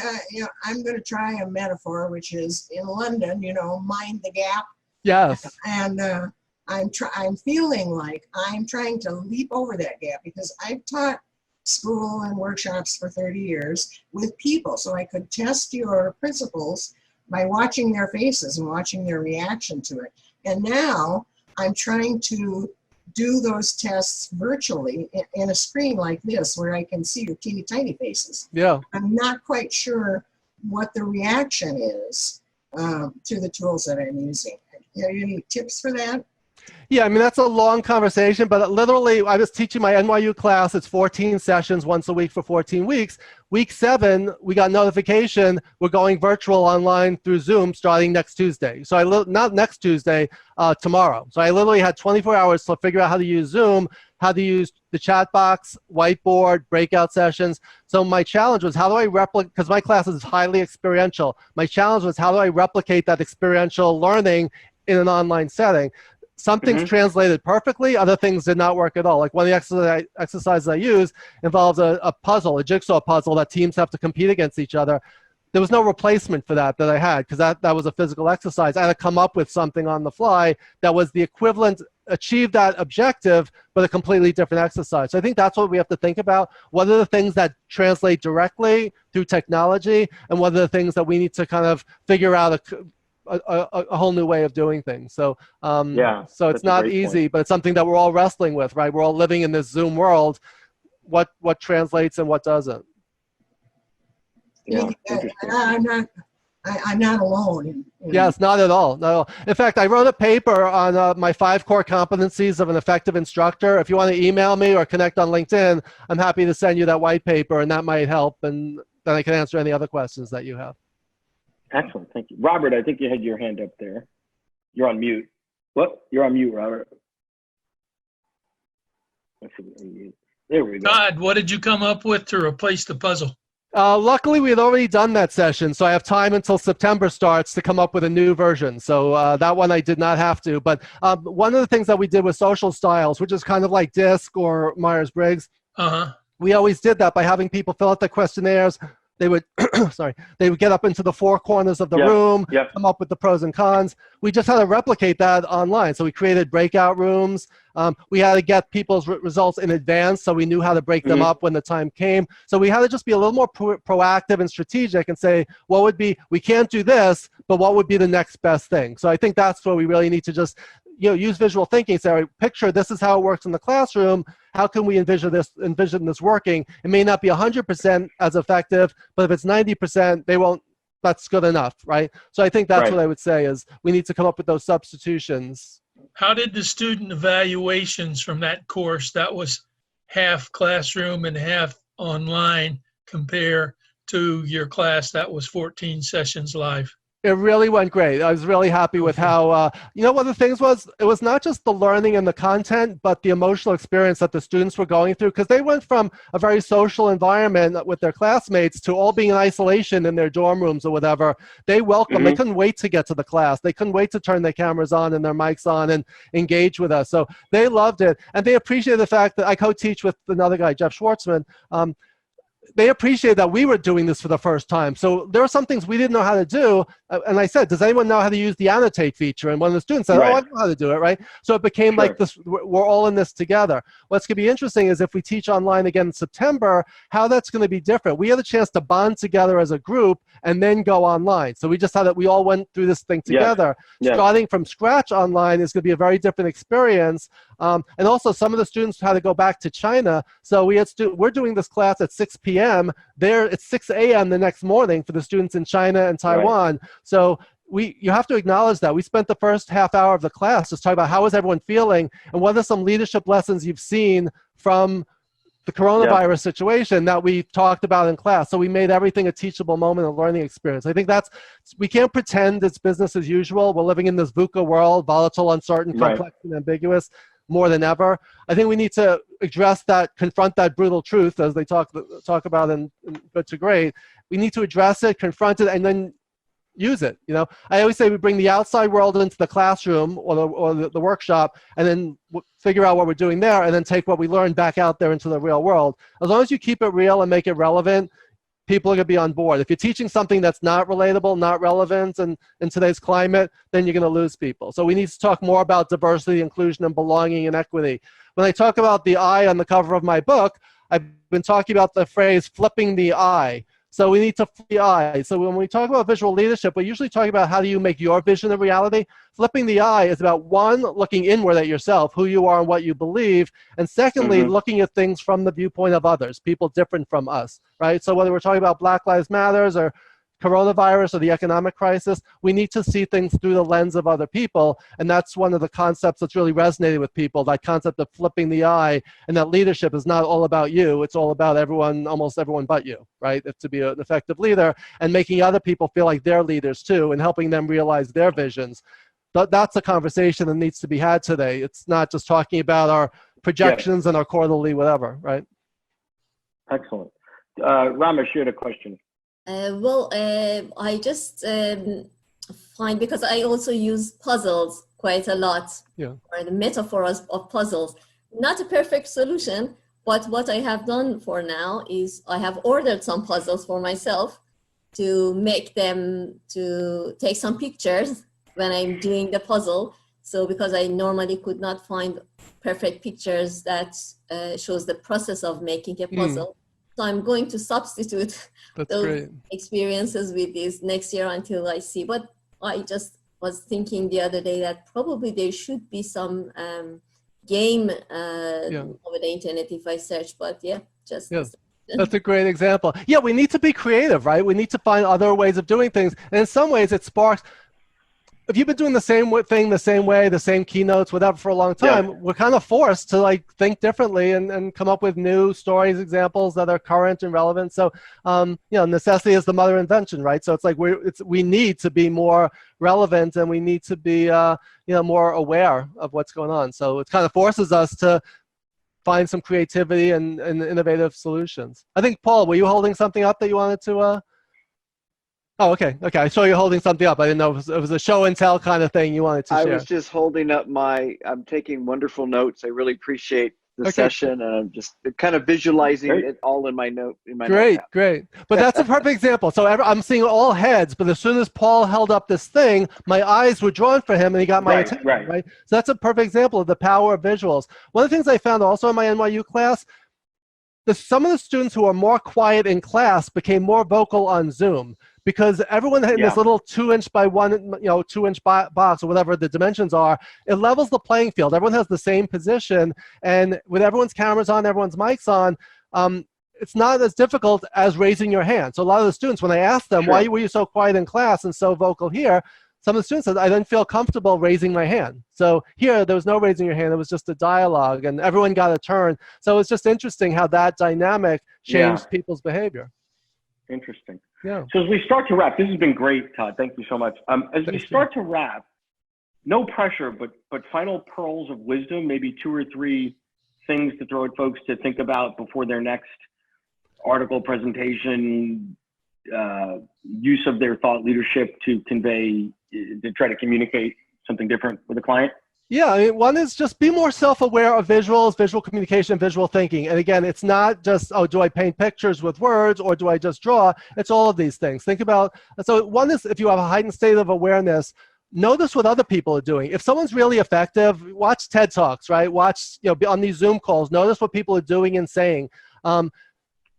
I'm going to try a metaphor, which is in London, mind the gap. Yes. And I'm feeling like I'm trying to leap over that gap because I've taught school and workshops for 30 years with people, so I could test your principles by watching their faces and watching their reaction to it. And now I'm trying to do those tests virtually in a screen like this where I can see your teeny tiny faces. Yeah. I'm not quite sure what the reaction is to the tools that I'm using. Have you any tips for that? Yeah, I mean, that's a long conversation, but literally I was teaching my NYU class. It's 14 sessions once a week for 14 weeks. Week 7, we got notification we're going virtual online through Zoom starting next Tuesday. So not next Tuesday, tomorrow. So I literally had 24 hours to figure out how to use Zoom, how to use the chat box, whiteboard, breakout sessions. So my challenge was, how do I replicate, because my class is highly experiential. My challenge was, how do I replicate that experiential learning in an online setting? Some things translated perfectly, other things did not work at all. Like one of the exercises I use involves a puzzle, a jigsaw puzzle that teams have to compete against each other. There was no replacement for that I had, because that was a physical exercise. I had to come up with something on the fly that was the equivalent, achieve that objective, but a completely different exercise. So I think that's what we have to think about. What are the things that translate directly through technology, and what are the things that we need to kind of figure out a whole new way of doing things. So so it's not easy, but it's something that we're all wrestling with, right? We're all living in this Zoom world. What translates and what doesn't? Yeah, I'm not alone. Yes, not at all. Not at all. In fact, I wrote a paper on my 5 core competencies of an effective instructor. If you want to email me or connect on LinkedIn, I'm happy to send you that white paper, and that might help. And then I can answer any other questions that you have. Excellent, thank you. Robert, I think you had your hand up there. You're on mute. What? You're on mute, Robert. There we go. Todd, what did you come up with to replace the puzzle? Luckily, we had already done that session, so I have time until September starts to come up with a new version. So that one I did not have to. But one of the things that we did with social styles, which is kind of like DISC or Myers-Briggs, we always did that by having people fill out the questionnaires. They would, they would get up into the 4 corners of the room, come up with the pros and cons. We just had to replicate that online. So we created breakout rooms. We had to get people's results in advance, so we knew how to break them up when the time came. So we had to just be a little more proactive and strategic and say, what would be, we can't do this, but what would be the next best thing? So I think that's where we really need to just use visual thinking. Say, picture this is how it works in the classroom. How can we envision this working? It may not be 100% as effective, but if it's 90%, that's good enough, right? So I think that's what I would say is we need to come up with those substitutions. How did the student evaluations from that course that was half classroom and half online compare to your class that was 14 sessions live? It really went great. I was really happy with how, one of the things was, it was not just the learning and the content, but the emotional experience that the students were going through, because they went from a very social environment with their classmates to all being in isolation in their dorm rooms or whatever. They welcomed, they couldn't wait to get to the class. They couldn't wait to turn their cameras on and their mics on and engage with us. So they loved it. And they appreciated the fact that I co-teach with another guy, Jeff Schwartzman. they appreciated that we were doing this for the first time. So there were some things we didn't know how to do. And I said, does anyone know how to use the annotate feature? And one of the students said, oh, I know how to do it, right? So it became like this, we're all in this together. What's going to be interesting is if we teach online again in September, how that's going to be different. We had a chance to bond together as a group and then go online. So we just had that we all went through this thing together. Starting from scratch online is going to be a very different experience. And also some of the students had to go back to China. So we had we're doing this class at 6 p.m. There, it's 6 a.m. the next morning for the students in China and Taiwan. So you have to acknowledge that. We spent the first half hour of the class just talking about how is everyone feeling and what are some leadership lessons you've seen from the coronavirus situation that we talked about in class. So we made everything a teachable moment, a learning experience. I think we can't pretend it's business as usual. We're living in this VUCA world, volatile, uncertain, complex, and ambiguous, more than ever. I think we need to address that, confront that brutal truth, as they talk about in Good to Great. We need to address it, confront it, and then use it. You know, I always say we bring the outside world into the classroom or the workshop, and then figure out what we're doing there, and then take what we learned back out there into the real world. As long as you keep it real and make it relevant, people are going to be on board. If you're teaching something that's not relatable, not relevant in today's climate, then you're going to lose people. So we need to talk more about diversity, inclusion, and belonging and equity. When I talk about the eye on the cover of my book, I've been talking about the phrase flipping the eye. So we need to flip the eye. So when we talk about visual leadership, we're usually talking about how do you make your vision a reality. Flipping the eye is about, one, looking inward at yourself, who you are and what you believe, and secondly, looking at things from the viewpoint of others, people different from us, right? So whether we're talking about Black Lives Matters or coronavirus or the economic crisis, we need to see things through the lens of other people, and that's one of the concepts that's really resonated with people, that concept of flipping the eye, and that leadership is not all about you, it's all about everyone, almost everyone but you, right? To be an effective leader, and making other people feel like they're leaders too, and helping them realize their visions. That's a conversation that needs to be had today. It's not just talking about our projections and our quarterly whatever, right? Excellent. Ramesh, you had a question. I just find, because I also use puzzles quite a lot, or the metaphors of puzzles. Not a perfect solution, but what I have done for now is I have ordered some puzzles for myself to make them, to take some pictures when I'm doing the puzzle. So because I normally could not find perfect pictures that shows the process of making a puzzle. So I'm going to substitute those experiences with this next year until I see. But I just was thinking the other day that probably there should be some game over the internet if I search, but that's a great example. Yeah, we need to be creative, right? We need to find other ways of doing things. And in some ways it sparks, if you've been doing the same thing, the same way, the same keynotes, whatever, for a long time, we're kind of forced to like think differently and come up with new stories, examples that are current and relevant. So, you know, necessity is the mother of invention, right? So it's like we need to be more relevant, and we need to be, you know, more aware of what's going on. So it kind of forces us to find some creativity and innovative solutions. I think, Paul, were you holding something up that you wanted to? Oh, okay. I saw you holding something up. I didn't know if it was a show and tell kind of thing you wanted to share. I was just holding up I'm taking wonderful notes. I really appreciate the session, and I'm just kind of visualizing it all in my note. Great. But that's a perfect example. So I'm seeing all heads, but as soon as Paul held up this thing, my eyes were drawn for him, and he got my attention. Right. So that's a perfect example of the power of visuals. One of the things I found also in my NYU class, some of the students who are more quiet in class became more vocal on Zoom, because everyone in this little 2-inch by 2-inch box, or whatever the dimensions are, it levels the playing field. Everyone has the same position, and with everyone's cameras on, everyone's mics on, it's not as difficult as raising your hand. So a lot of the students, when I asked them, why were you so quiet in class and so vocal here, some of the students said, I didn't feel comfortable raising my hand. So here, there was no raising your hand. It was just a dialogue, and everyone got a turn. So it's just interesting how that dynamic changed people's behavior. Interesting. Yeah. So as we start to wrap, this has been great, Todd. Thank you so much. As we start to wrap, no pressure, but final pearls of wisdom, maybe 2 or 3 things to throw at folks to think about before their next article, presentation, use of their thought leadership to convey, to try to communicate something different with a client. Yeah, I mean, one is just be more self-aware of visuals, visual communication, visual thinking. And again, it's not just, oh, do I paint pictures with words or do I just draw? It's all of these things. Think about, so one is if you have a heightened state of awareness, notice what other people are doing. If someone's really effective, watch TED Talks, right? Watch, on these Zoom calls, notice what people are doing and saying.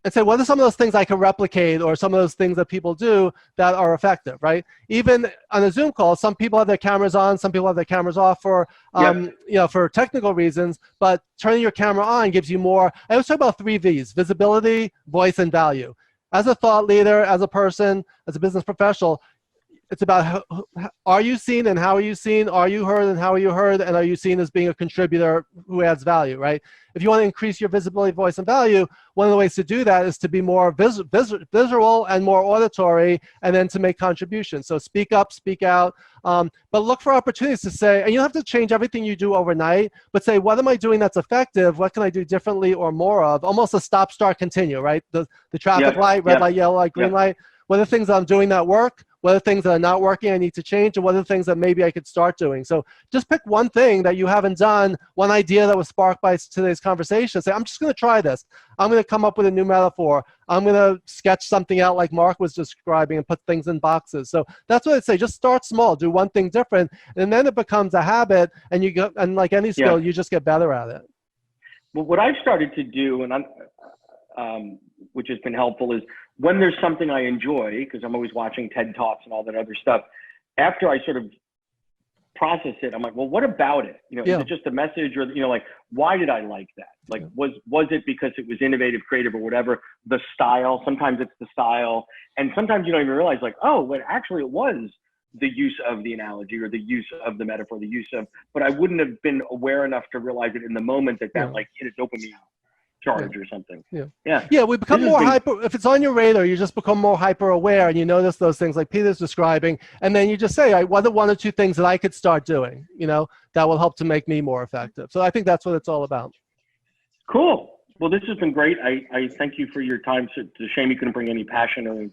And say, what are some of those things I can replicate or some of those things that people do that are effective, right? Even on a Zoom call, some people have their cameras on, some people have their cameras off for, for technical reasons, but turning your camera on gives you more. I always talk about 3 V's, visibility, voice, and value. As a thought leader, as a person, as a business professional, it's about are you seen and how are you seen? Are you heard and how are you heard? And are you seen as being a contributor who adds value, right? If you want to increase your visibility, voice, and value, one of the ways to do that is to be more visual and more auditory, and then to make contributions. So speak up, speak out, but look for opportunities to say, and you don't have to change everything you do overnight, but say, what am I doing that's effective? What can I do differently or more of? Almost a stop, start, continue, right? The traffic light, red light, yellow light, green light. What are the things that I'm doing that work? What are the things that are not working I need to change? And what are the things that maybe I could start doing? So just pick one thing that you haven't done, one idea that was sparked by today's conversation. Say, I'm just going to try this. I'm going to come up with a new metaphor. I'm going to sketch something out like Mark was describing and put things in boxes. So that's what I'd say. Just start small. Do one thing different. And then it becomes a habit. And you go, and like any skill, you just get better at it. Well, what I've started to do, and which has been helpful, is when there's something I enjoy, because I'm always watching TED Talks and all that other stuff, after I sort of process it, I'm like, well, what about it? Is it just a message, or, like, why did I like that? Like, was it because it was innovative, creative, or whatever? The style, sometimes it's the style. And sometimes you don't even realize, like, oh, well, actually it was the use of the analogy or the use of the metaphor, but I wouldn't have been aware enough to realize it in the moment that like hit a dopamine charge or something. We become more hyper. If it's on your radar, you just become more hyper aware, and you notice those things like Peter's describing, and then you just say, what are 1 or 2 things that I could start doing, that will help to make me more effective. So I think that's what it's all about. Cool. Well, this has been great. I thank you for your time. It's a shame you couldn't bring any passion or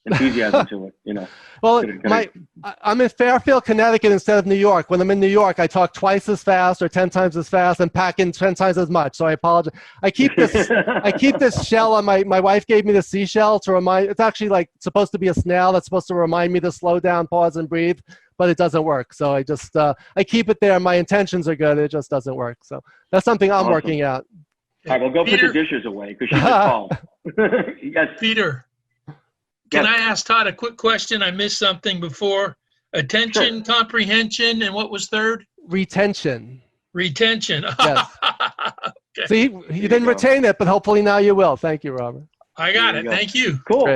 enthusiasm to it. Well, I'm in Fairfield, Connecticut instead of New York. When I'm in New York, I talk twice as fast or 10 times as fast and pack in 10 times as much. So I apologize. I keep this shell on my wife gave me the seashell to remind. It's actually like supposed to be a snail that's supposed to remind me to slow down, pause, and breathe, but it doesn't work. So I just I keep it there. My intentions are good. It just doesn't work. So that's something I'm working out. All right, well, go put the dishes away because she just called. Yes, Peter. Can I ask Todd a quick question? I missed something before. Attention, comprehension, and what was third? Retention. Retention. Yes. Okay. See, you didn't retain it, but hopefully now you will. Thank you, Robert. I got it. Thank you. Cool. Great.